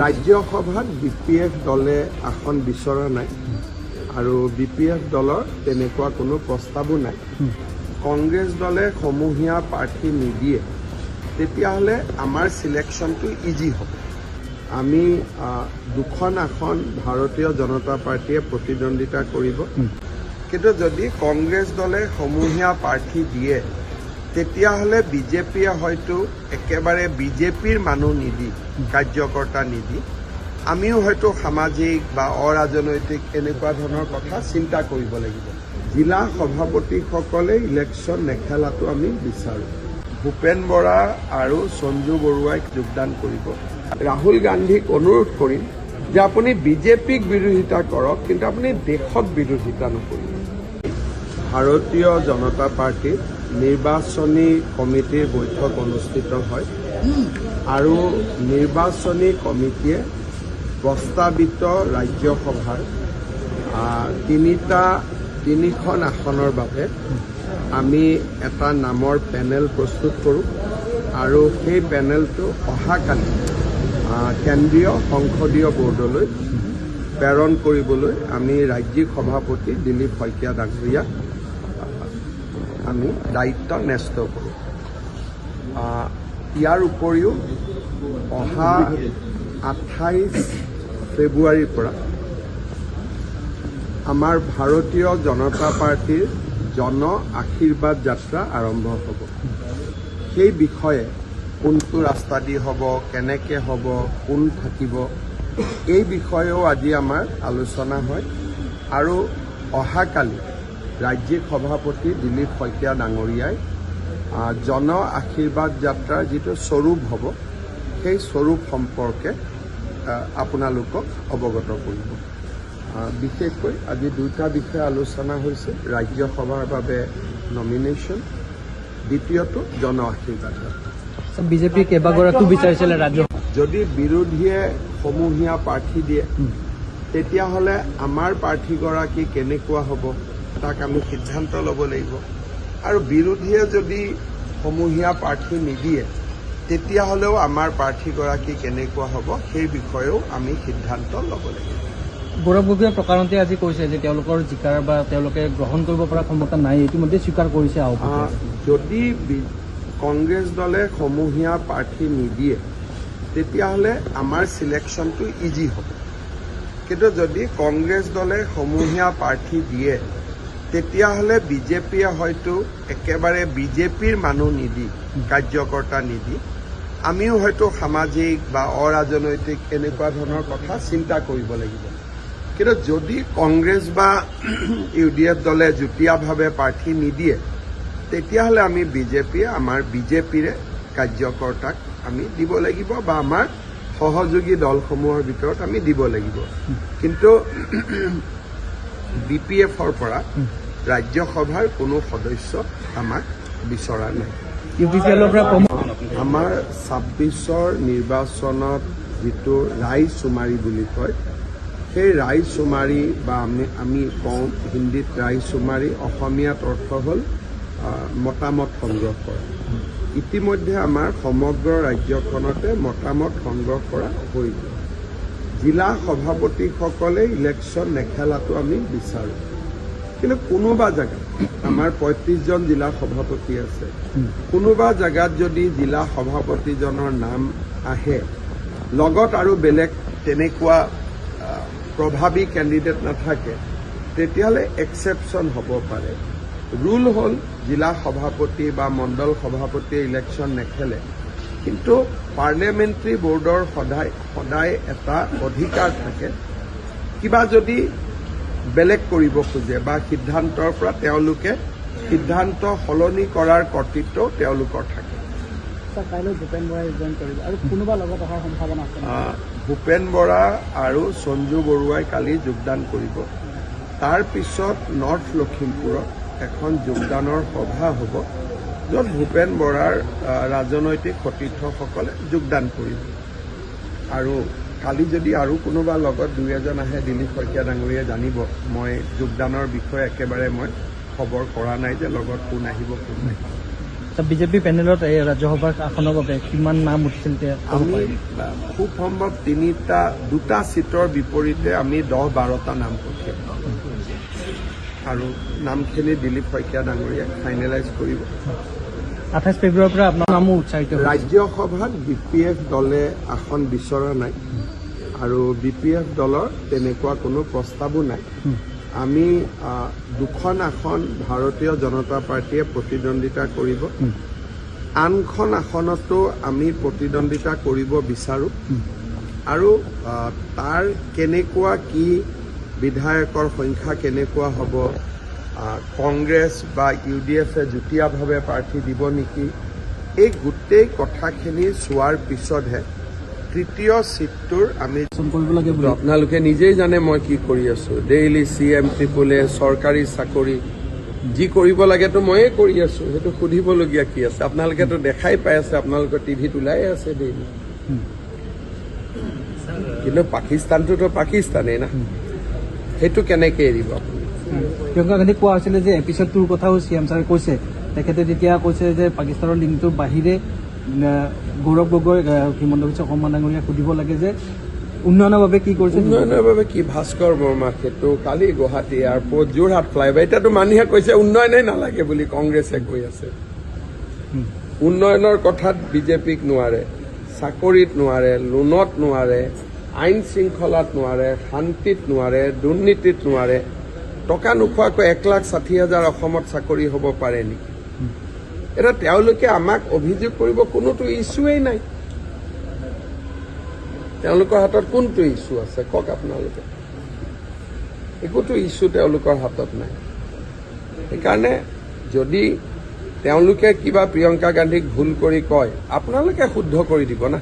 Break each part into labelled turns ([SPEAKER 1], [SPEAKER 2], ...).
[SPEAKER 1] ৰাজ্যসভাত BPF দলে আসন বিচৰা নাই আৰু BPF দলৰ তেনেকুৱা কোনো প্ৰস্তাৱো নাই। কংগ্ৰেছ দলে সমূহীয়া প্ৰাৰ্থী নিদিয়ে তেতিয়াহ'লে আমাৰ সিলেকশ্যনটো ইজি হ'ব। আমি দুখন আসন ভাৰতীয় জনতা পাৰ্টীয়ে প্ৰতিদ্বন্দ্বিতা কৰিব, কিন্তু যদি কংগ্ৰেছ দলে সমূহীয়া প্ৰাৰ্থী দিয়ে তেতিয়াহ'লে বিজেপিয়ে হয়তো একেবাৰে বিজেপিৰ মানুহ নিদি কাৰ্যকৰ্তা নিদি আমিও হয়তো সামাজিক বা অৰাজনৈতিক এনেকুৱা ধৰণৰ কথা চিন্তা কৰিব লাগিব। জিলা সভাপতিসকলে ইলেকশ্যন নেখেলাটো আমি বিচাৰোঁ। ভূপেন বৰা আৰু সঞ্জু বৰুৱাই যোগদান কৰিব। ৰাহুল গান্ধীক অনুৰোধ কৰিম যে আপুনি বিজেপিক বিৰোধিতা কৰক, কিন্তু আপুনি দেশক বিৰোধিতা নকৰিব। ভাৰতীয় জনতা পাৰ্টীৰ নিৰ্বাচনী কমিটিৰ বৈঠক অনুষ্ঠিত হয় আৰু নিৰ্বাচনী কমিটিয়ে প্ৰস্তাৱিত ৰাজ্যসভাৰ তিনিখন আসনৰ বাবে আমি এটা নামৰ পেনেল প্ৰস্তুত কৰোঁ আৰু সেই পেনেলটো অহাকালি কেন্দ্ৰীয় সংসদীয় বোৰ্ডলৈ প্ৰেৰণ কৰিবলৈ আমি ৰাজ্যিক সভাপতি দিলীপ শইকীয়া ডাঙৰীয়া আমি দায়িত্ব ন্যস্ত কৰোঁ। ইয়াৰ উপৰিও অহা 28 ফেব্ৰুৱাৰীৰ পৰা আমাৰ ভাৰতীয় জনতা পাৰ্টীৰ জন আশীৰ্বাদ যাত্ৰা আৰম্ভ হ'ব। সেই বিষয়ে কোনটো ৰাস্তা দি হ'ব, কেনেকৈ হ'ব, কোন থাকিব, এই বিষয়েও আজি আমাৰ আলোচনা হয় আৰু অহাকালি ৰাজ্যিক সভাপতি দিলীপ শইকীয়া ডাঙৰীয়াই জন আশীৰ্বাদ যাত্ৰাৰ যিটো স্বৰূপ হ'ব সেই স্বৰূপ সম্পৰ্কে আপোনালোকক অৱগত কৰিব। বিশেষকৈ আজি দুটা বিষয়ে আলোচনা হৈছে, ৰাজ্যসভাৰ বাবে নমিনেশ্যন, দ্বিতীয়টো জন আশীৰ্বাদ যাত্ৰা।
[SPEAKER 2] বিজেপি কেইবাগৰাকীও বিচাৰিছিলে ৰাজ্য, যদি
[SPEAKER 1] বিৰোধীয়ে সমূহীয়া প্ৰাৰ্থী দিয়ে তেতিয়াহ'লে আমাৰ প্ৰাৰ্থীগৰাকী কেনেকুৱা হ'ব তাক আমি সিদ্ধান্ত ল'ব লাগিব, আৰু বিৰোধীয়ে যদি সমূহীয়া প্ৰাৰ্থী নিদিয়ে তেতিয়াহ'লেও আমাৰ প্ৰাৰ্থীগৰাকী কেনেকুৱা হ'ব সেই বিষয়েও আমি সিদ্ধান্ত ল'ব লাগিব।
[SPEAKER 2] গৌৰৱ গগৈয়ে প্ৰকাৰণতে আজি কৈছে যে তেওঁলোকৰ জিকাৰ বা তেওঁলোকে গ্ৰহণ কৰিব পৰা ক্ষমতা নাই, ইতিমধ্যে স্বীকাৰ কৰিছে।
[SPEAKER 1] যদি কংগ্ৰেছ দলে সমূহীয়া প্ৰাৰ্থী নিদিয়ে তেতিয়াহ'লে আমাৰ সিলেকশ্যনটো ইজি হ'ব, কিন্তু যদি কংগ্ৰেছ দলে সমূহীয়া প্ৰাৰ্থী দিয়ে তেতিয়াহ'লে বিজেপিয়ে হয়তো একেবাৰে বিজেপিৰ মানুহ নিদি কাৰ্যকৰ্তা নিদি আমিও হয়তো সামাজিক বা অৰাজনৈতিক এনেকুৱা ধৰণৰ কথা চিন্তা কৰিব লাগিব। কিন্তু যদি কংগ্ৰেছ বা UDF দলে যুটীয়াভাৱে প্ৰাৰ্থী নিদিয়ে তেতিয়াহ'লে আমি আমাৰ বিজেপিৰে কাৰ্যকৰ্তাক আমি দিব লাগিব বা আমাৰ সহযোগী দলসমূহৰ ভিতৰত আমি দিব লাগিব। কিন্তু BPFৰ পৰা ৰাজ্যসভাৰ কোনো সদস্য আমাক বিচৰা নাই। আমাৰ 26ৰ নিৰ্বাচনত যিটো ৰায়চুমাৰী বুলি কয়, সেই ৰায়চুমাৰী বা আমি কওঁ হিন্দীত ৰায়চুমাৰী, অসমীয়াত অৰ্থ হ'ল মতামত সংগ্ৰহ কৰা। ইতিমধ্যে আমাৰ সমগ্ৰ ৰাজ্যখনতে মতামত সংগ্ৰহ কৰা হৈ গ'ল। জিলা সভাপতিসকলে ইলেকশ্যন নেখেলাটো আমি বিচাৰোঁ, কিন্তু কোনোবা জেগাত আমাৰ 35জন জিলা সভাপতি আছে, কোনোবা জেগাত যদি জিলা সভাপতিজনৰ নাম আহে লগত আৰু বেলেগ তেনেকুৱা প্ৰভাৱী কেণ্ডিডেট নাথাকে তেতিয়াহ'লে এক্সেপশ্যন হ'ব পাৰে। ৰুল হ'ল জিলা সভাপতি বা মণ্ডল সভাপতিয়ে ইলেকশ্যন নেখেলে, কিন্তু পাৰ্লিয়ামেণ্টাৰী বৰ্ডৰ সদায় এটা অধিকাৰ থাকে, কিবা যদি বেলেগ কৰিব খোজে বা সিদ্ধান্তৰ পৰা তেওঁলোকে সিদ্ধান্ত সলনি কৰাৰ কৰ্তৃত্বও তেওঁলোকৰ থাকে। ভূপেন বৰা আৰু সঞ্জু বৰুৱাই কালি যোগদান কৰিব। তাৰ পিছত নৰ্থ লখিমপুৰত এখন যোগদানৰ সভা হ'ব য'ত ভূপেন বৰাৰ ৰাজনৈতিক সতীৰ্থসকলে যোগদান কৰিব। আৰু কালি যদি আৰু কোনোবা লগত দুই এজন আহে, দিলীপ শইকীয়া ডাঙৰীয়াই জানিব, মই যোগদানৰ বিষয়ে একেবাৰে মই খবৰ কৰা নাই যে লগত কোন আহিব কোন নাহিব।
[SPEAKER 2] বিজেপি পেনেলত এই ৰাজ্যসভাৰ আসনৰ বাবে কিমান নাম উঠিছিল
[SPEAKER 1] আমি খুব সম্ভৱ দুটা ছিটৰ বিপৰীতে আমি 10-12টা নাম পঠিয়াম আৰু নামখিনি দিলীপ শইকীয়া ডাঙৰীয়াই ফাইনেলাইজ কৰিব।
[SPEAKER 2] 28 ফেব্ৰুৱাৰীৰ পৰা আপোনাৰ নামো উচ্চাৰিত হৈছে।
[SPEAKER 1] ৰাজ্যসভাত BPF দলে আসন বিচৰা নাই আৰু BPF দলৰ তেনেকুৱা কোনো প্ৰস্তাৱো নাই। আমি 2খন আসন ভাৰতীয় জনতা পাৰ্টীয়ে প্ৰতিদ্বন্দ্বিতা কৰিব, আনখন আসনতো আমি প্ৰতিদ্বন্দ্বিতা কৰিব বিচাৰোঁ আৰু তাৰ কেনেকুৱা কি বিধায়কৰ সংখ্যা কেনেকুৱা হ'ব, কংগ্ৰেছ বা UDFে যুটীয়াভাৱে প্ৰাৰ্থী দিব নেকি, এই গোটেই কথাখিনি চোৱাৰ পিছতহে তৃতীয় ছিটটোৰ আমি
[SPEAKER 2] কৰিব লাগে বুলি
[SPEAKER 1] আপোনালোকে নিজেই জানে মই কি কৰি আছো। ডেইলি CM ট্ৰিপলে চৰকাৰী চাকৰি যি কৰিব লাগেতো ময়ে কৰি আছো, সেইটো সুধিবলগীয়া কি আছে? আপোনালোকেতো দেখাই পাই আছে, আপোনালোকৰ টিভিত ওলাই আছে ডেইলি। কিন্তু পাকিস্তানটোতো পাকিস্তানেই না, সেইটো কেনেকে এৰিব আপুনি?
[SPEAKER 2] প্ৰিয়ংকা গান্ধীক কোৱা হৈছিলে যে এপিছড 2ৰ কথাও CM ছাৰে কৈছে, তেখেতে তেতিয়া কৈছে যে পাকিস্তানৰ লিংকটোৰ বাহিৰে গৌৰৱ গগৈ হিমন্ত বিশ্ব শৰ্মা ডাঙৰীয়াক সুধিব লাগে যে উন্নয়নৰ বাবে কি কৰিছে।
[SPEAKER 1] উন্নয়নৰ বাবে কি? ভাস্কৰ বৰ্মা সেইটো কালি গুৱাহাটী এয়াৰপৰ্ট যোৰহাট ফ্লাইঅভাৰ, এতিয়াতো মানুহে কৈছে উন্নয়নেই নালাগে বুলি কংগ্ৰেছে কৈ আছে। উন্নয়নৰ কথাত বিজেপিক নোৱাৰে, চাকৰিত নোৱাৰে, লোনত নোৱাৰে, আইন শৃংখলাত নোৱাৰে, শান্তিত নোৱাৰে, দুৰ্নীতিত নোৱাৰে। টকা নোখোৱাকৈ 1,60,000 অসমত চাকৰি হ'ব পাৰে নেকি? এতিয়া তেওঁলোকে আমাক অভিযোগ কৰিব কোনোতো ইছ্যুৱেই নাই। তেওঁলোকৰ হাতত কোনটো ইছ্যু আছে কওক আপোনালোকে? একোটো ইছ্যু তেওঁলোকৰ হাতত নাই। সেইকাৰণে যদি তেওঁলোকে কিবা প্ৰিয়ংকা গান্ধীক ভুল কৰি কয়, আপোনালোকে শুদ্ধ কৰি দিব না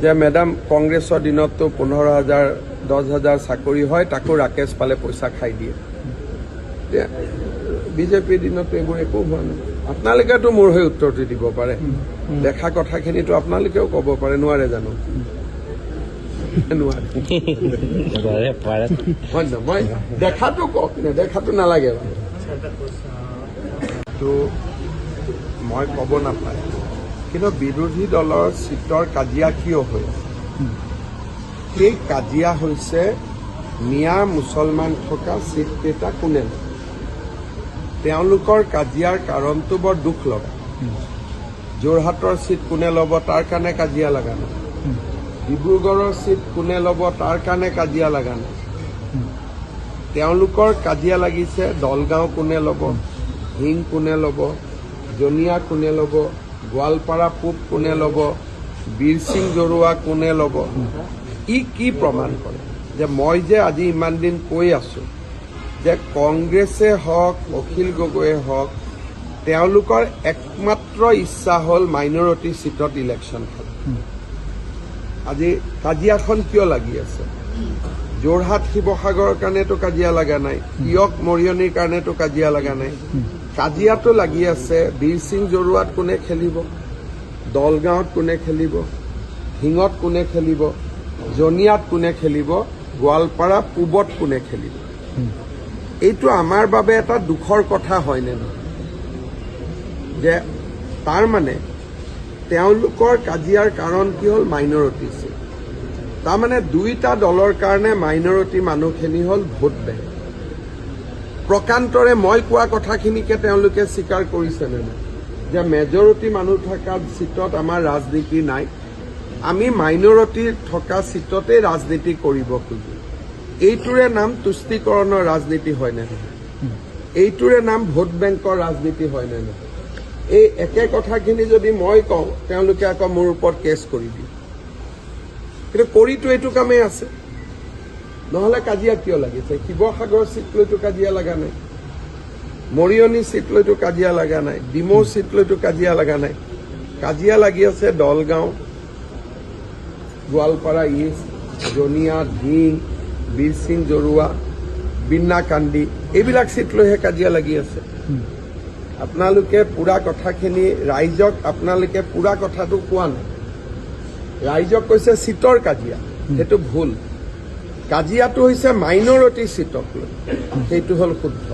[SPEAKER 1] যে মেডাম কংগ্ৰেছৰ দিনততো 15,000 10,000 চাকৰি হয়, তাকো ৰাকেশ পালে পইচা খাই দিয়ে। বিজেপিৰ দিনতো এইবোৰ একো হোৱা নাই। আপোনালোকেতো মোৰ হৈ উত্তৰটো দিব পাৰে, দেখা কথাখিনিতো আপোনালোকেও ক'ব পাৰে, নোৱাৰে জানো? নোৱাৰে। মই দেখাটো কওক, নেদেখাটো নালাগে বাৰু। তো মই ক'ব নাপায়, কিন্তু বিৰোধী দলৰ ছিটৰ কাজিয়া কিয় হৈ আছে? সেই কাজিয়া হৈছে মিয়া মুছলমান থকা ছিটকেইটা কোনে লয়। তেওঁলোকৰ কাজিয়াৰ কাৰণটো বৰ দুখ লগা। যোৰহাটৰ ছিট কোনে ল'ব তাৰ কাৰণে কাজিয়া লগা নাই, ডিব্ৰুগড়ৰ ছিট কোনে ল'ব তাৰ কাৰণে কাজিয়া লগা নাই। তেওঁলোকৰ কাজিয়া লাগিছে দলগাঁও কোনে ল'ব, হিং কোনে ল'ব, জনিয়া কোনে ল'ব, গোৱালপাৰা পূব কোনে ল'ব, বীৰসিং জৰুৱা কোনে ল'ব। ই কি প্ৰমাণ কৰে যে মই যে আজি ইমান দিন কৈ আছো যে কংগ্ৰেছে হওক অখিল গগৈয়ে হওক তেওঁলোকৰ একমাত্ৰ ইচ্ছা হ'ল মাইনৰিটি ছিটত ইলেকশ্যন খেলা। আজি কাজিয়াখন কিয় লাগি আছে? যোৰহাট শিৱসাগৰৰ কাৰণেতো কাজিয়া লগা নাই, ইয়ক মৰিয়নিৰ কাৰণেতো কাজিয়া লগা নাই। কাজিয়াটো লাগি আছে বীৰসিং জৰুৱাত কোনে খেলিব, দলগাঁৱত কোনে খেলিব, হিঙত কোনে খেলিব, জনিয়াত কোনে খেলিব, গোৱালপাৰা পূবত কোনে খেলিব। এইটো আমাৰ বাবে এটা দুখৰ কথা হয়নে নহয় যে তাৰমানে তেওঁলোকৰ কাজিয়াৰ কাৰণ কি হ'ল মাইনৰিটি ছিট। তাৰমানে দুইটা দলৰ কাৰণে মাইনৰিটি মানুহখিনি হ'ল ভোট বেংক। প্ৰকান্তৰে মই কোৱা কথাখিনিকে তেওঁলোকে স্বীকাৰ কৰিছেনে নাই যে মেজৰিটি মানুহ থকা ছিটত আমাৰ ৰাজনীতি নাই, আমি মাইনৰিটি থকা ছিটতে ৰাজনীতি কৰিব খোজো। এইটোৰে নাম তুষ্টিকৰণৰ ৰাজনীতি হয় নে নহয়? এইটোৰে নাম ভোট বেংকৰ ৰাজনীতি হয় নে নহয়? এই একে কথাখিনি যদি মই কওঁ তেওঁলোকে আকৌ মোৰ ওপৰত কেছ কৰি দিয়ে। কিন্তু কৰিতো এইটো কামেই আছে, নহ'লে কাজিয়া কিয় লাগিছে? শিৱসাগৰ ছিট লৈতো কাজিয়া লগা নাই, মৰিয়নি ছিট লৈতো কাজিয়া লগা নাই, ডিমৌ ছিট লৈতো কাজিয়া লগা নাই। কাজিয়া লাগি আছে দলগাঁও, গোৱালপাৰা ইষ্ট, জনিয়া, ঢিং, বীৰসিং জৰুৱা, বিন্নাকান্দি, এইবিলাক ছিট লৈহে কাজিয়া লাগি আছে। আপোনালোকে পুৰা কথাখিনি ৰাইজক আপোনালোকে পুৰা কথাটো কোৱা নাই। ৰাইজক কৈছে ছিটৰ কাজিয়া, সেইটো ভুল। কাজিয়াটো হৈছে মাইনৰিটি ছিটক লৈ, সেইটো হ'ল শুদ্ধ।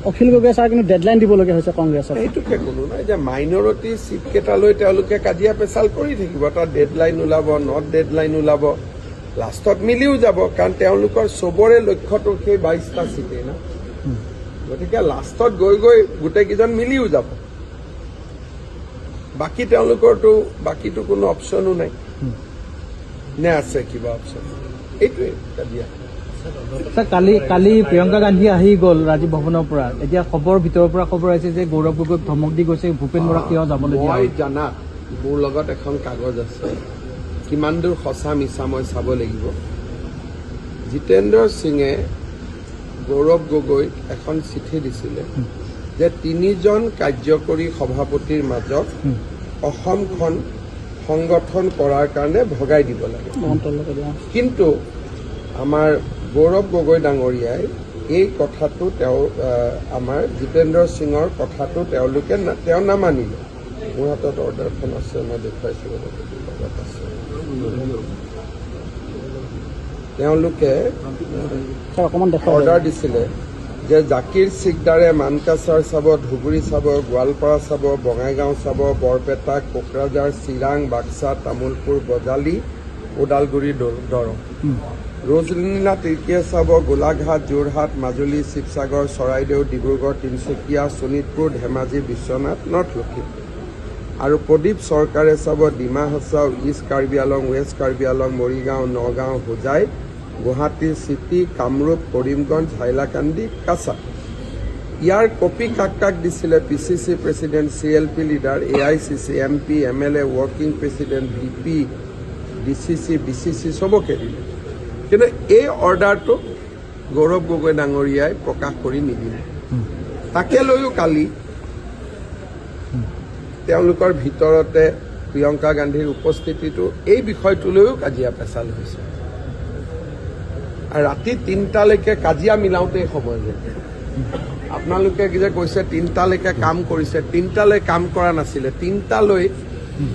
[SPEAKER 2] অখিল গগৈ ছাৰ কিন্তু ডেডলাইন দিবলগীয়া হৈছে কংগ্ৰেছক।
[SPEAKER 1] সেইটোকে কোনো নাই যে মাইনৰিটি চিট কেইটালৈ তেওঁলোকে কাজিয়া পেচাল কৰি থাকিব, তাত ডেডলাইন ওলাব, নট ডেডলাইন ওলাব, লাষ্টত মিলিও যাব, কাৰণ তেওঁলোকৰ চবৰে লক্ষ্যটো সেই 22টা চিটেই না। গতিকে লাষ্টত গৈ গৈ গোটেইকেইজন মিলিও যাব, বাকী তেওঁলোকৰতো বাকীতো কোনো অপশ্যনো নাই নে আছে কিবা অপশ্যন? এইটোৱে কাজিয়া।
[SPEAKER 2] কালি প্ৰিয়ংকা গান্ধী আহি গ'ল ৰাজীৱ ভৱনৰ পৰা, এতিয়া ভিতৰৰ পৰা খবৰ আহিছে যে গৌৰৱ গগৈক ধমক দি গৈছে ভূপেন বৰাক কিয় যাবলৈ দিয়া।
[SPEAKER 1] মই জানাত মোৰ লগত এখন কাগজ আছে, কিমান দূৰ সঁচা মিছা মই চাব লাগিব। জিতেন্দ্ৰ সিঙে গৌৰৱ গগৈক এখন চিঠি দিছিলে যে 3জন কাৰ্যকৰী সভাপতিৰ মাজত অসমখন সংগঠন কৰাৰ কাৰণে ভগাই দিব লাগে। কিন্তু আমাৰ গৌৰৱ গগৈ ডাঙৰীয়াই এই কথাটো আমাৰ জিতেন্দ্ৰ সিঙৰ কথাটো তেওঁ নামানিলে। মোৰ হাতত অৰ্ডাৰখন আছে, মই দেখুৱাইছোঁ লগত আছে। তেওঁলোকে অৰ্ডাৰ দিছিলে যে জাকিৰ চিকদাৰে মানকাছাৰ চাব, ধুবুৰী চাব, গোৱালপাৰা চাব, বঙাইগাঁও চাব, বৰপেটা, কোকৰাঝাৰ, চিৰাং, বাক্সা, তামুলপুৰ, বজালী, ওদালগুৰি, দৰং। ৰজনীনা তিৰ্কীয়ে চাব গোলাঘাট, যোৰহাট, মাজুলী, শিৱসাগৰ, চৰাইদেউ, ডিব্ৰুগড়, তিনিচুকীয়া, শোণিতপুৰ, ধেমাজি, বিশ্বনাথ, নৰ্থ লখিমপুৰ। আৰু প্ৰদীপ চৰকাৰে চাব Dima Hasao, east Karbi Along, west Karbi Along, Morigaon, Nagaon, Hojai, Guwahati city, Kamrup, Karimganj, Hailakandi, Cachar. ইয়াৰ কপি কাক দিছিলে? PCC president, CLP leader, AICC, MP, MLA, working president, VP, DCC, BCC চবকে দিলে। কিন্তু এই অৰ্ডাৰটো গৌৰৱ গগৈ ডাঙৰীয়াই প্ৰকাশ কৰি নিদিলে। তাকে লৈও কালি তেওঁলোকৰ ভিতৰতে প্ৰিয়ংকা গান্ধীৰ উপস্থিতিটো এই বিষয়টোলৈও কাজিয়া পেচাল হৈছে। আৰু ৰাতি 3টালৈকে কাজিয়া মিলাওঁতেই সময় গ'ল। আপোনালোকে যে কৈছে 3টালৈকে কাম কৰিছে, 3টালৈ কাম কৰা নাছিলে, 3টালৈ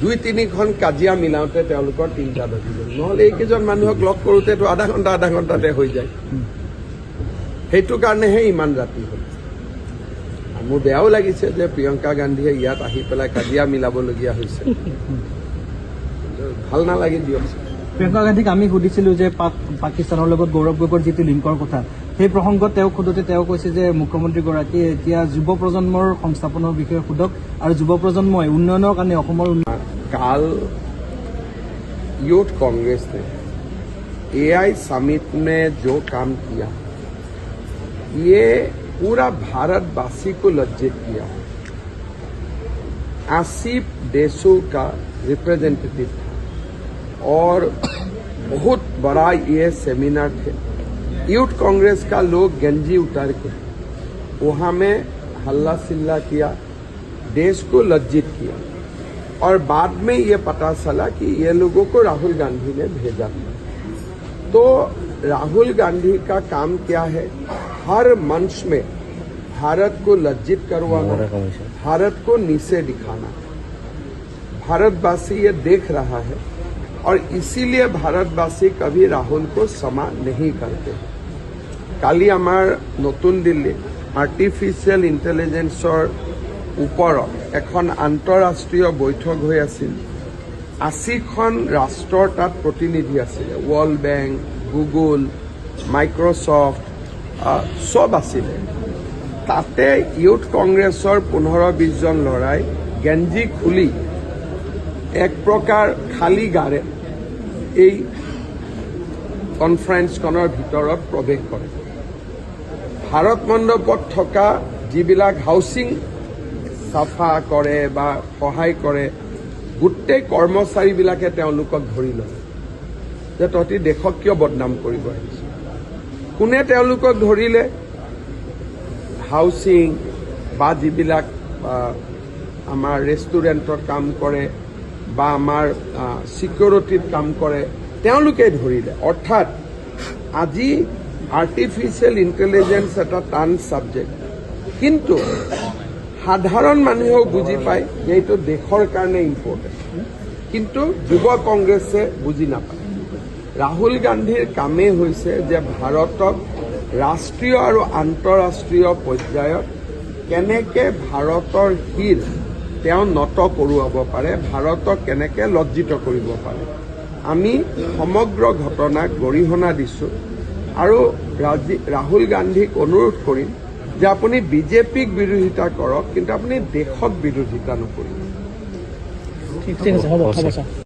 [SPEAKER 1] 2-3খন কাজিয়া মিলাওঁতে তেওঁলোকৰ 3টা বাজি গ'ল। নহ'লে এইকেইজন মানুহক লগ কৰোঁতেতো আধা ঘণ্টাতে হৈ যায়। সেইটো কাৰণেহে ইমান ৰাতি হ'ল। মোৰ বেয়াও লাগিছে যে প্ৰিয়ংকা গান্ধীয়ে ইয়াত আহি পেলাই কাজিয়া মিলাবলগীয়া হৈছে। ভাল নালাগে দিয়কচোন।
[SPEAKER 2] প্ৰিয়ংকা গান্ধীক আমি সুধিছিলোঁ যে পাকিস্তানৰ লগত গৌৰৱ গগৈৰ যিটো লিংকৰ কথা, সেই প্ৰসংগত তেওঁক সোধোতে তেওঁ কৈছে যে মুখ্যমন্ত্ৰীগৰাকীয়ে এতিয়া যুৱ প্ৰজন্মৰ সংস্থাপনৰ বিষয়ে সোধক আৰু যুৱ প্ৰজন্মই উন্নয়নৰ কাৰণে অসমৰ
[SPEAKER 1] কাল यूथ कांग्रेस ने AI समिट में जो काम किया ये पूरा भारतवासी को लज्जित किया। 80 देशों का रिप्रेजेंटेटिव था और बहुत बड़ा ये सेमिनार थे। यूथ कांग्रेस का लोग गंजी उतार के वहाँ में हल्ला सिल्ला किया, देश को लज्जित किया और बाद में ये पता चला कि ये लोगों को राहुल गांधी ने भेजा था। तो राहुल गांधी का काम क्या है? हर मंच में भारत को लज्जित करवाना, भारत को नीचे दिखाना। भारतवासी ये देख रहा है और इसीलिए भारतवासी कभी राहुल को क्षमा नहीं करते। काली आमार नतुन दिल्ली आर्टिफिशियल इंटेलिजेंसर ওপৰত এখন আন্তঃৰাষ্ট্ৰীয় বৈঠক হৈ আছিল। 80খন ৰাষ্ট্ৰৰ তাত প্ৰতিনিধি আছিলে, ৱৰ্ল্ড বেংক, গুগল, মাইক্ৰ'ছফ্ট চব আছিলে। তাতে ইউথ কংগ্ৰেছৰ 15-20 জন ল'ৰাই গেঞ্জি খুলি এক প্ৰকাৰ খালী গাৰে এই কনফাৰেন্সখনৰ ভিতৰত প্ৰৱেশ কৰে। ভাৰত মণ্ডপত থকা যিবিলাক হাউচিং চাফা কৰে বা সহায় কৰে গোটেই কৰ্মচাৰীবিলাকে তেওঁলোকক ধৰি লয় যে তহঁতি দেশক কিয় বদনাম কৰিব আহিছ। কোনে তেওঁলোকক ধৰিলে? হাউচিং বা যিবিলাক আমাৰ ৰেষ্টুৰেণ্টত কাম কৰে বা আমাৰ ছিকিউৰিটিত কাম কৰে তেওঁলোকে ধৰিলে। অৰ্থাৎ আজি আৰ্টিফিচিয়েল ইণ্টেলিজেন্স এটা টান ছাবজেক্ট, কিন্তু সাধাৰণ মানুহেও বুজি পায় যে এইটো দেশৰ কাৰণে ইম্পৰ্টেণ্ট, কিন্তু যুৱ কংগ্ৰেছে বুজি নাপায়। ৰাহুল গান্ধীৰ কামেই হৈছে যে ভাৰতক ৰাষ্ট্ৰীয় আৰু আন্তঃৰাষ্ট্ৰীয় পৰ্যায়ত কেনেকৈ ভাৰতৰ শিৰ তেওঁ নত কৰোৱাব পাৰে, ভাৰতক কেনেকৈ লজ্জিত কৰিব পাৰে। আমি সমগ্ৰ ঘটনাক গৰিহণা দিছোঁ আৰু ৰাহুল গান্ধীক অনুৰোধ কৰিম যে আপুনি বিজেপিক বিৰোধিতা কৰক, কিন্তু আপুনি দেশক বিৰোধিতা নকৰিব।
[SPEAKER 3] ঠিক আছে, হ'ব ছাৰ।